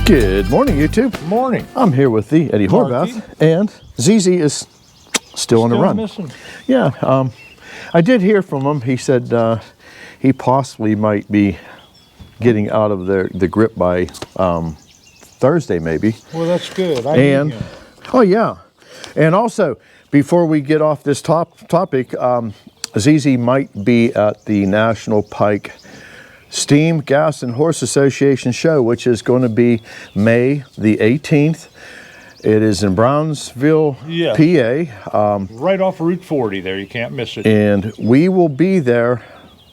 Good morning, YouTube. Morning. I'm here with the Eddie Horvath, and ZZ is still on the run. Missing. Yeah, I did hear from him. He said he possibly might be getting out of the grip by Thursday, maybe. Well, that's good. Oh yeah, and also before we get off this topic, ZZ might be at the National Pike Steam, Gas, and Horse Association show, which is going to be May the 18th. It is in Brownsville, PA. Right off Route 40 there. You can't miss it. And we will be there.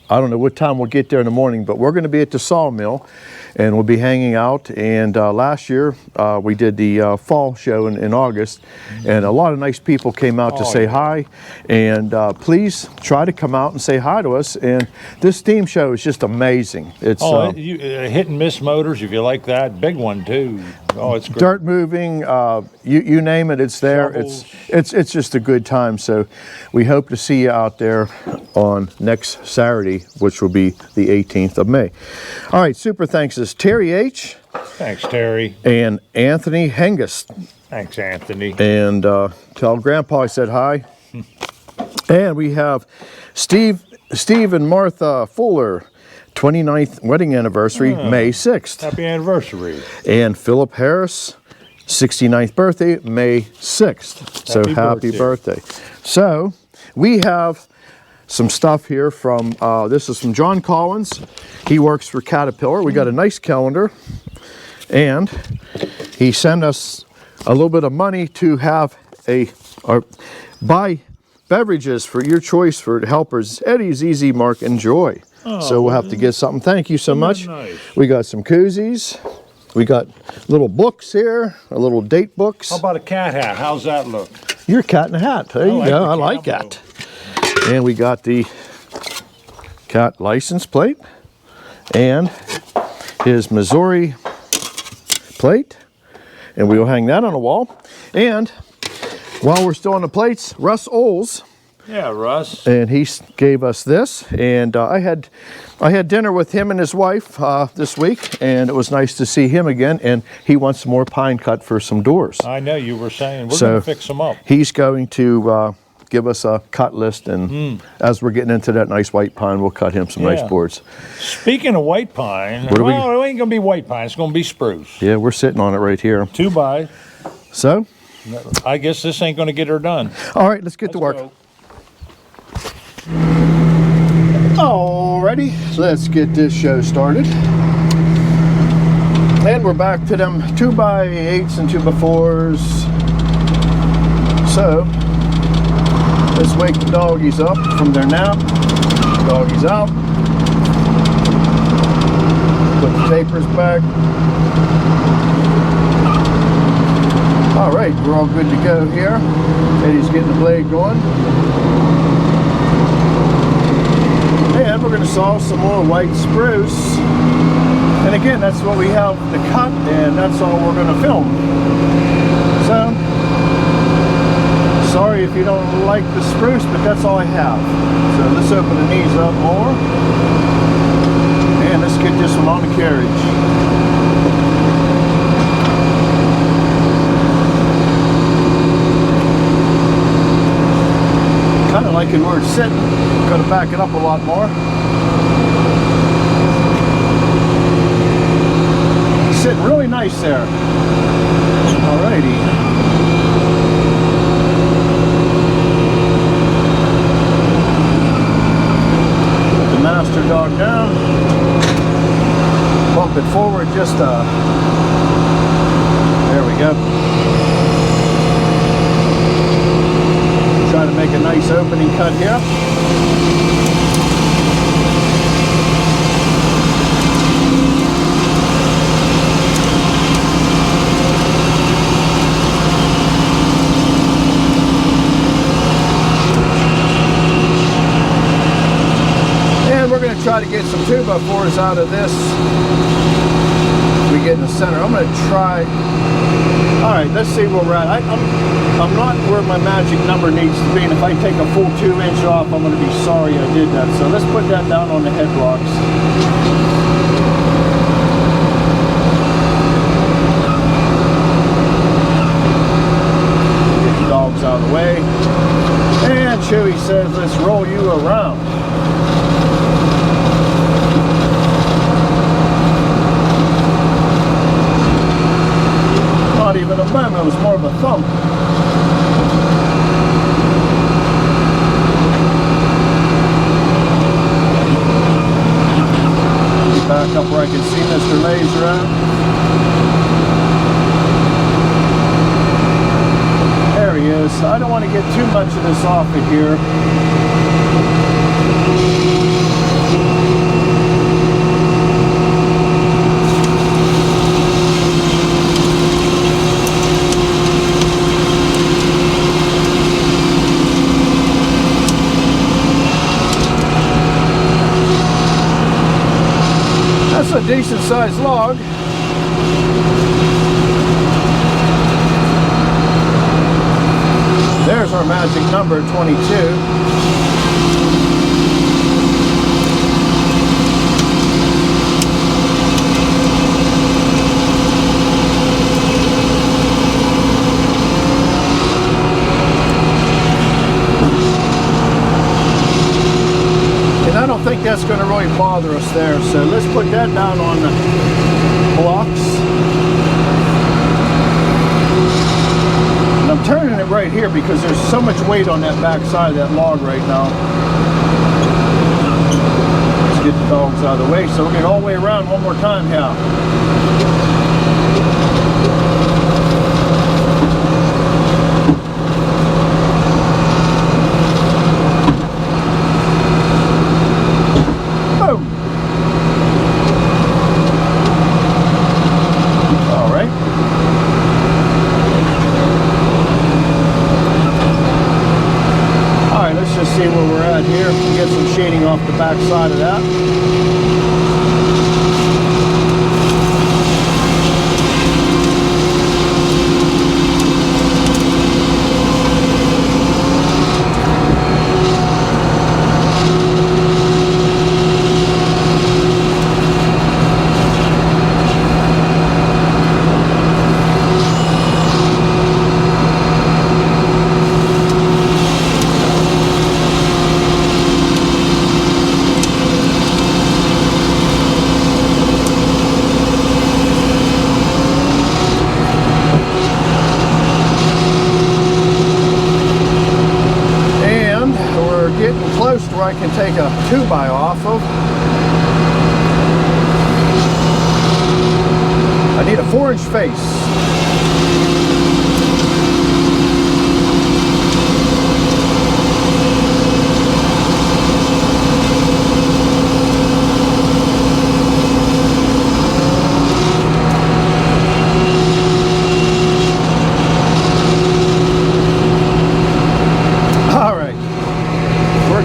I don't know what time we'll get there in the morning, but we're going to be at the sawmill, and we'll be hanging out. And last year, we did the fall show in August, and a lot of nice people came out to say hi. And please try to come out and say hi to us. And this steam show is just amazing. It's hit and miss motors, if you like that. Big one, too. Oh, it's great. Dirt moving, you name it, it's there. It's just a good time. So we hope to see you out there on next Saturday, which will be the 18th of May. All right, super thanks is Terry H. Thanks, Terry. And Anthony Hengist. Thanks, Anthony. And tell Grandpa I said hi. And we have Steve and Martha Fuller. 29th wedding anniversary, May 6th. Happy anniversary. And Philip Harris, 69th birthday, May 6th. So happy birthday. So we have some stuff here from, this is from John Collins. He works for Caterpillar. We got a nice calendar. And he sent us a little bit of money to have buy beverages for your choice for helpers, Eddie, ZZ, Mark, and Joy. So we'll have to get something. Thank you so much. Nice. We got some koozies. We got little books here, little date books. How about a cat hat? How's that look? You're a cat in a hat. There you go. I like that. And we got the cat license plate and his Missouri plate. And we'll hang that on the wall. And while we're still on the plates, Russ Oles. Yeah, Russ. And he gave us this, and I had dinner with him and his wife this week, and it was nice to see him again. And he wants some more pine cut for some doors. I know you were saying we're going to fix them up. He's going to give us a cut list, and as we're getting into that nice white pine, we'll cut him some nice boards. Speaking of white pine, it ain't going to be white pine. It's going to be spruce. Yeah, we're sitting on it right here. 2x. So I guess this ain't going to get her done. All right, let's get to work. Alrighty, let's get this show started. And we're back to them 2x8s and 2x4s. So let's wake the doggies up from their nap. Doggies out. Put the tapers back. Alright, we're all good to go here. Eddie's getting the blade going. And we're going to saw some more white spruce. And again, that's what we have to cut, and that's all we're going to film. So, sorry if you don't like the spruce, but that's all I have. So let's open the knees up more. And let's get this one on the carriage. Kind of like it where it's sitting. Got to back it up a lot more. Sitting really nice there. Alrighty. Put the master dog down. Bump it forward just there we go. Try to make a nice opening cut here. And we're going to try to get some 2x4s out of this. We get in the center. I'm going to try. All right, let's see where we're at. I'm not where my magic number needs to be, and if I take a full 2-inch off, I'm going to be sorry I did that. So let's put that down on the head blocks. out of the way. And Chewy says, let's roll you around. Not even a bum, it was more of a thump. Back up where I can see Mr. Laser at. There he is. I don't want to get too much of this off of here. That's a decent sized log. There's our magic number, 22. I don't think that's going to really bother us there, so let's put that down on the blocks. And I'm turning it right here because there's so much weight on that back side of that log right now. Let's get the dogs out of the way, so we'll get all the way around one more time here. See where we're at here. Get some shading off the back side of that. Where I can take a 2x off of. I need a 4-inch face.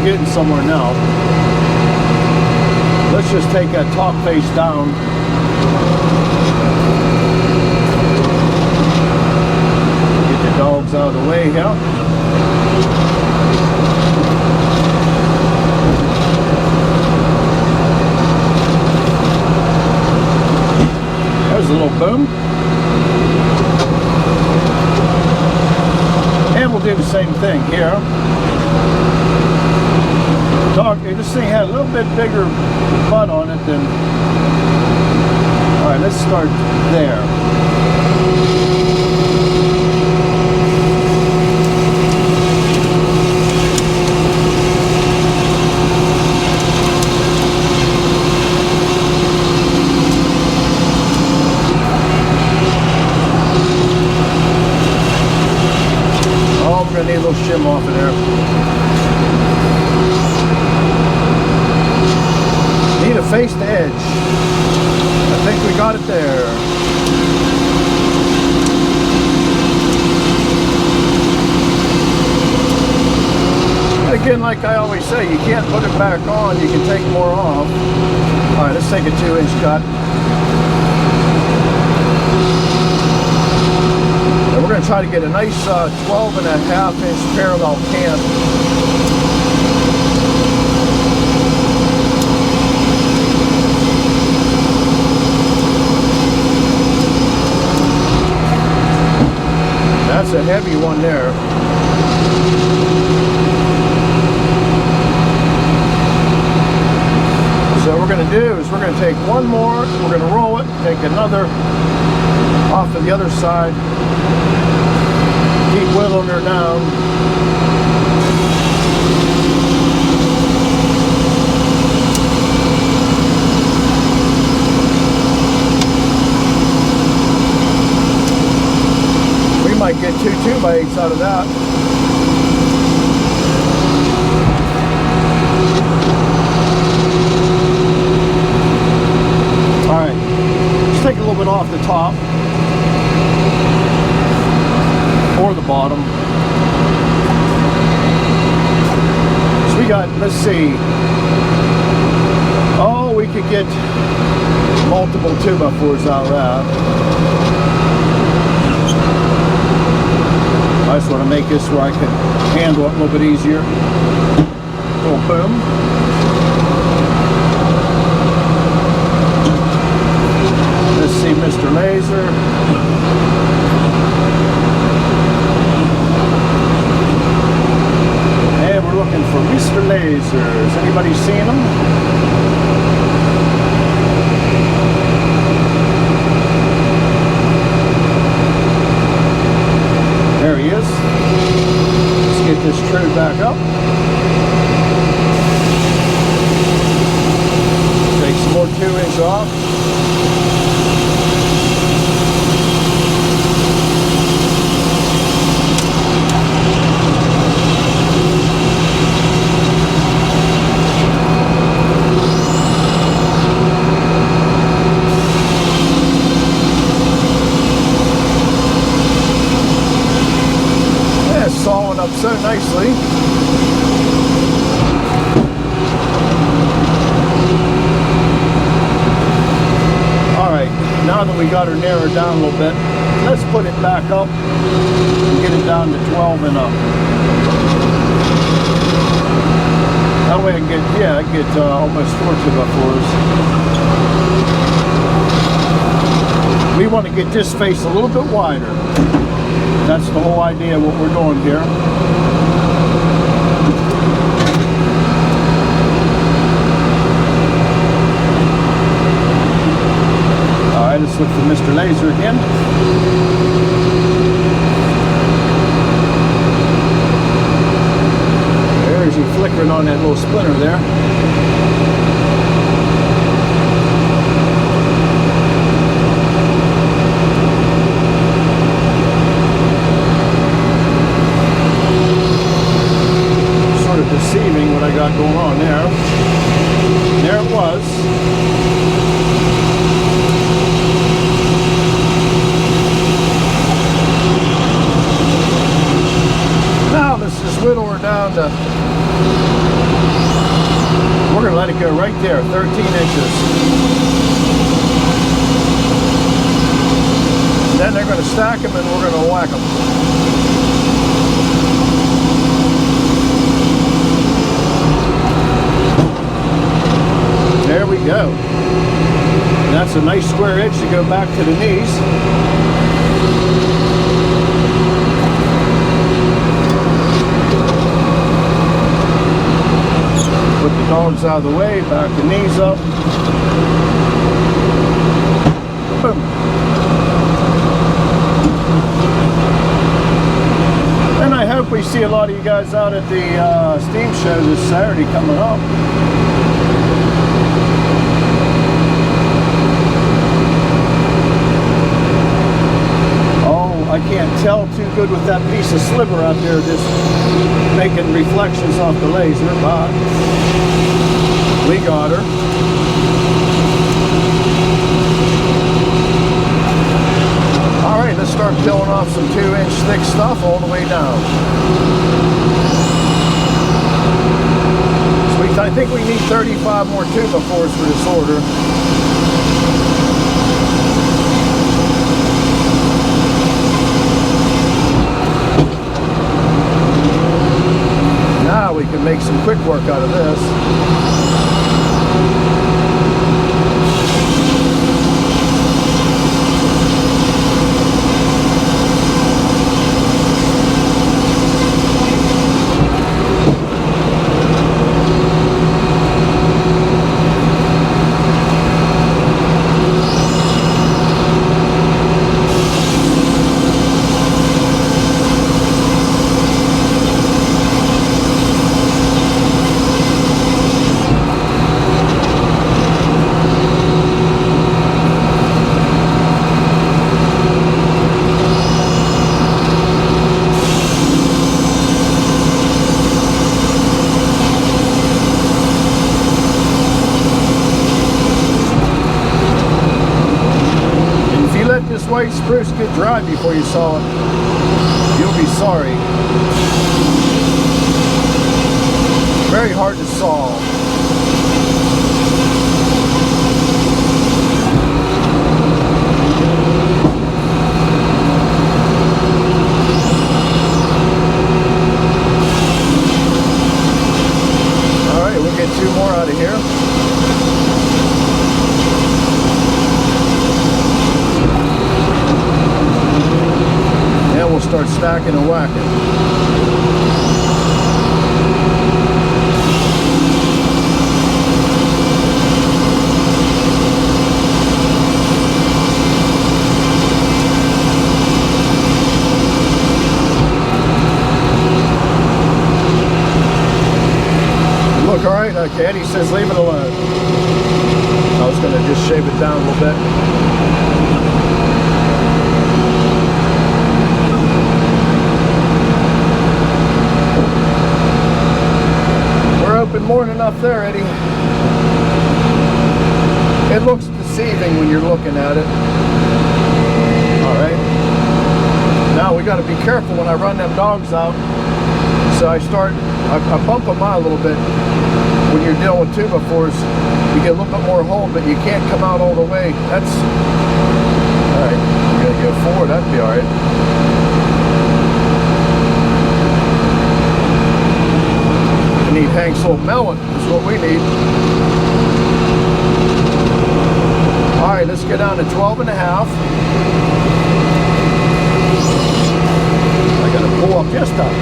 Getting somewhere now. Let's just take that top face down. Get the dogs out of the way here. There's a little boom. And we'll do the same thing here. This thing had a little bit bigger butt on it than... Alright, let's start there. Oh, we're going to need a little shim off of there. Need a face to edge. I think we got it there. And again, like I always say, you can't put it back on, you can take more off. Alright, let's take a 2-inch cut. And we're going to try to get a nice 12.5-inch parallel cant. That's a heavy one there. we're going to do is we're going to take one more, we're going to roll it, take another off of the other side, keep whittling her down. We might get 2 2x8s out of that. Take a little bit off the top or the bottom. So we got, let's see, oh, we could get multiple 2x4s out of that. I just want to make this where I can handle it a little bit easier. Little boom. Let's see, Mr. Laser. And we're looking for Mr. Lasers. Anybody seen him? There he is. Let's get this true back up. Take some more 2-inch off. Sawing up so nicely. Alright, now that we got her narrowed down a little bit, let's put it back up and get it down to 12 and up. That way I can get, I get almost 4 2x4s. We want to get this face a little bit wider. That's the whole idea of what we're doing here. Alright, let's look for Mr. Laser again. There's he flickering on that little splinter there. Deceiving what I got going on there. There it was. Now let's just whittle her down to, we're going to let it go right there, 13 inches. Then they're going to stack them and we're going to whack them. There we go. And that's a nice square edge to go back to the knees. Put the dogs out of the way, back the knees up. Boom. And I hope we see a lot of you guys out at the steam show this Saturday coming up. I can't tell too good with that piece of sliver out there just making reflections off the laser, but we got her. Alright, let's start peeling off some 2-inch thick stuff all the way down. So I think we need 35 more 2x4s for this order. Now we can make some quick work out of this. white spruce get dry before you saw it, you'll be sorry. Very hard to saw. All right, we'll get 2 more out of here. And we'll start stacking and whacking. Look, all right, okay, Eddie says leave it alone. I was going to just shave it down a little bit. We're open more than enough there, Eddie. It looks deceiving when you're looking at it. All right. Now we got to be careful when I run them dogs out. So I bump them out a little bit. When you're dealing with 2x4s, you get a little bit more hold, but you can't come out all the way. That's, all right, we're gonna go forward, that'd be all right. We need Hank's little melon, is what we need. All right, let's get down to 12.5. I gotta pull up just up.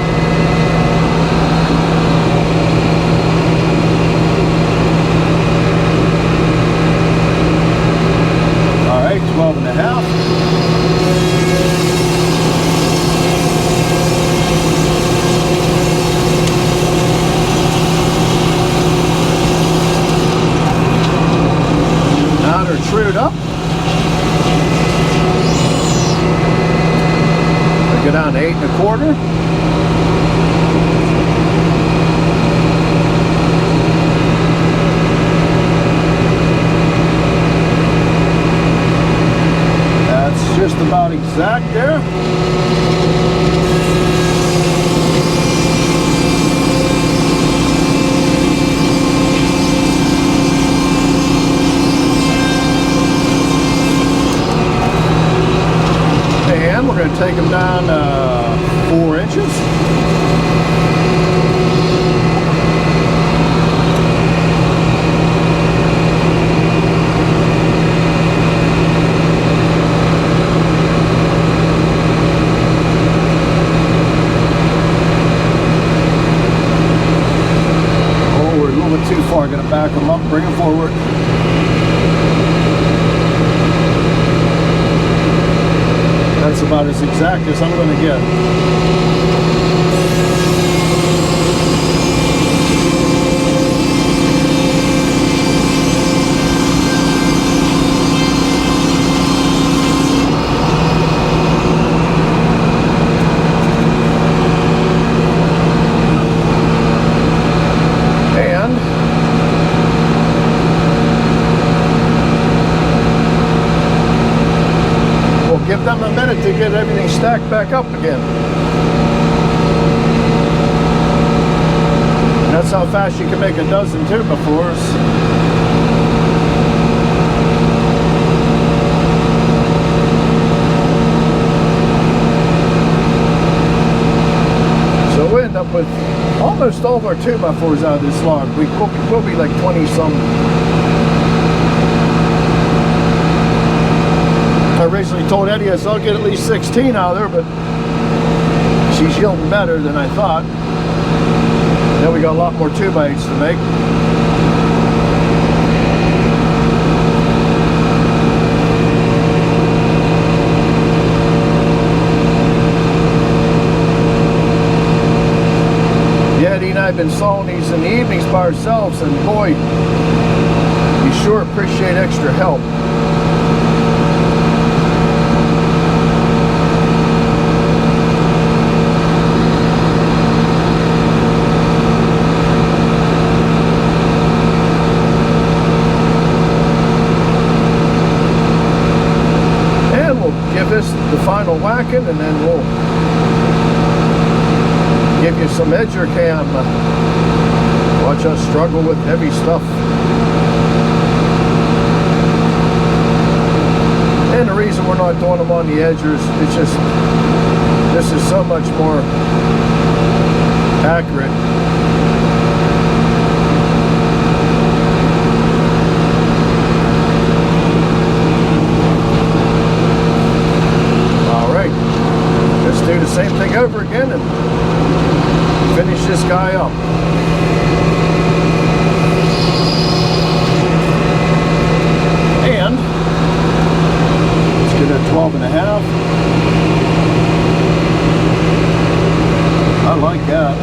All right, 12.5. Now they're trued up. I go down to 8.25. Just about exact there. And we're going to take them down 4 inches. Too far, I'm going to back them up, bring them forward. That's about as exact as I'm going to get. Give them a minute to get everything stacked back up again. And that's how fast you can make a dozen 2x4s. So we end up with almost all of our 2x4s out of this log. We'll be like 20-some. I originally told Eddie I'll get at least 16 out of there, but she's yielding better than I thought. Then we got a lot more 2x8s to make. Yeah, Eddie and I have been sawing these in the evenings by ourselves, and boy, you sure appreciate extra help. Give second, and then we'll give you some edger cam. Watch us struggle with heavy stuff. And the reason we're not doing them on the edgers, it's just, this is so much more accurate. Alright, let's do the same thing over again and finish this guy up. And let's get a 12.5. I like that.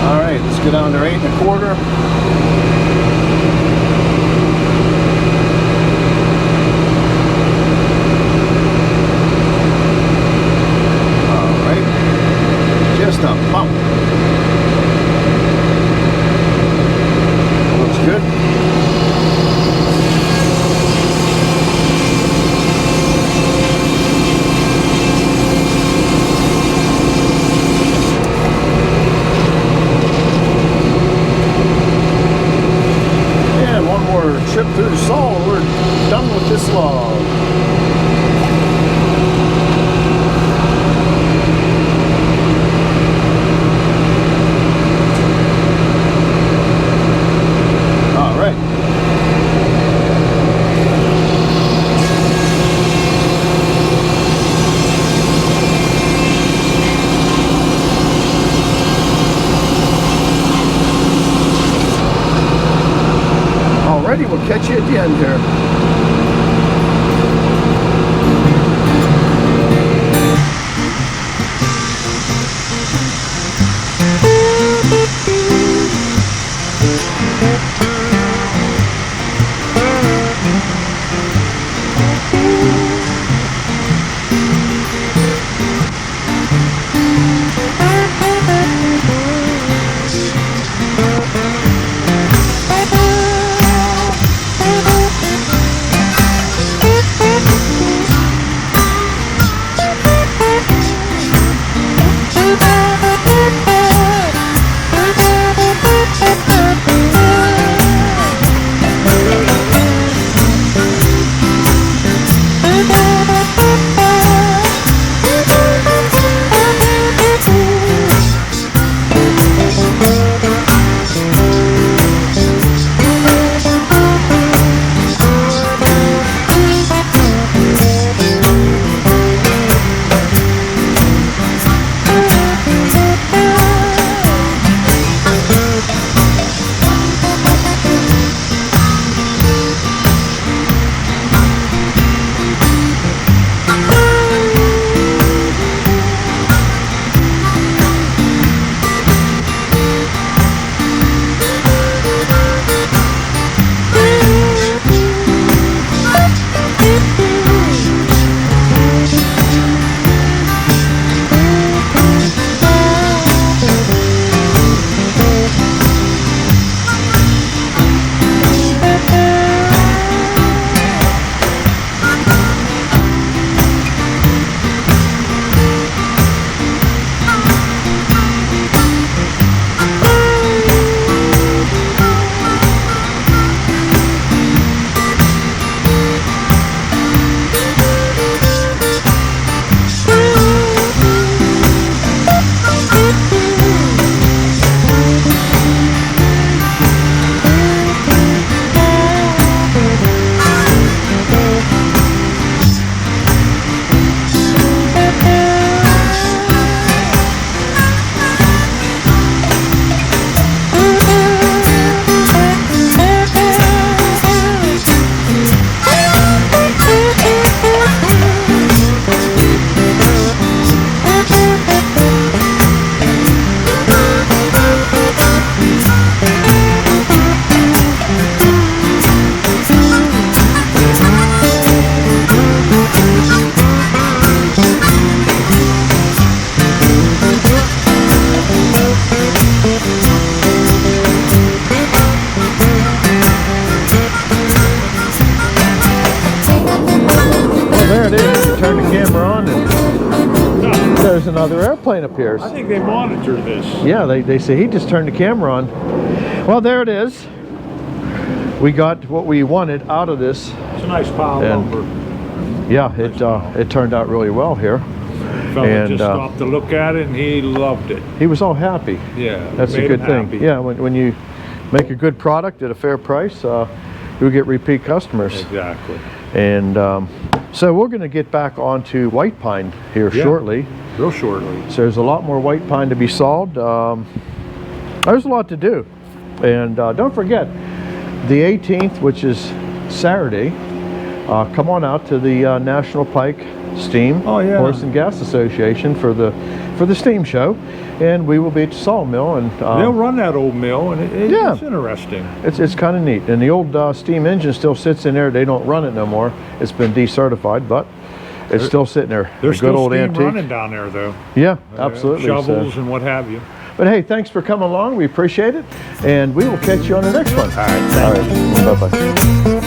All right, let's go down to 8.25. Just a bump. Looks good. And one more trip through the saw, we're done with this log. We'll catch you at the end here. there's another airplane appears. I think they monitor this. Yeah, they say he just turned the camera on. Well, there it is. We got what we wanted out of this. It's a nice pile of lumber. Yeah, it turned out really well here. Fella just stopped to look at it, and he loved it. He was all happy. Yeah, that's a good thing. happy. Yeah, when you make a good product at a fair price, you'll get repeat customers. Exactly. And so we're going to get back onto white pine here shortly. Real shortly. So there's a lot more white pine to be sawed. There's a lot to do. And don't forget, the 18th, which is Saturday, come on out to the National Pike Steam Horse and Gas Association for the steam show, and we will be at the sawmill. And they'll run that old mill, and it's interesting. It's kind of neat. And the old steam engine still sits in there. They don't run it no more. It's been decertified, but it's still sitting there. There's good still old steam antique running down there, though. Yeah, absolutely. Shovels and what have you. But hey, thanks for coming along. We appreciate it, and we will catch you on the next one. All right, thanks. All right, bye-bye.